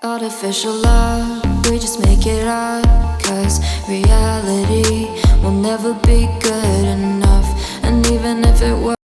Artificial love, we just make it up, 'cause reality will never be good enough. And even if it were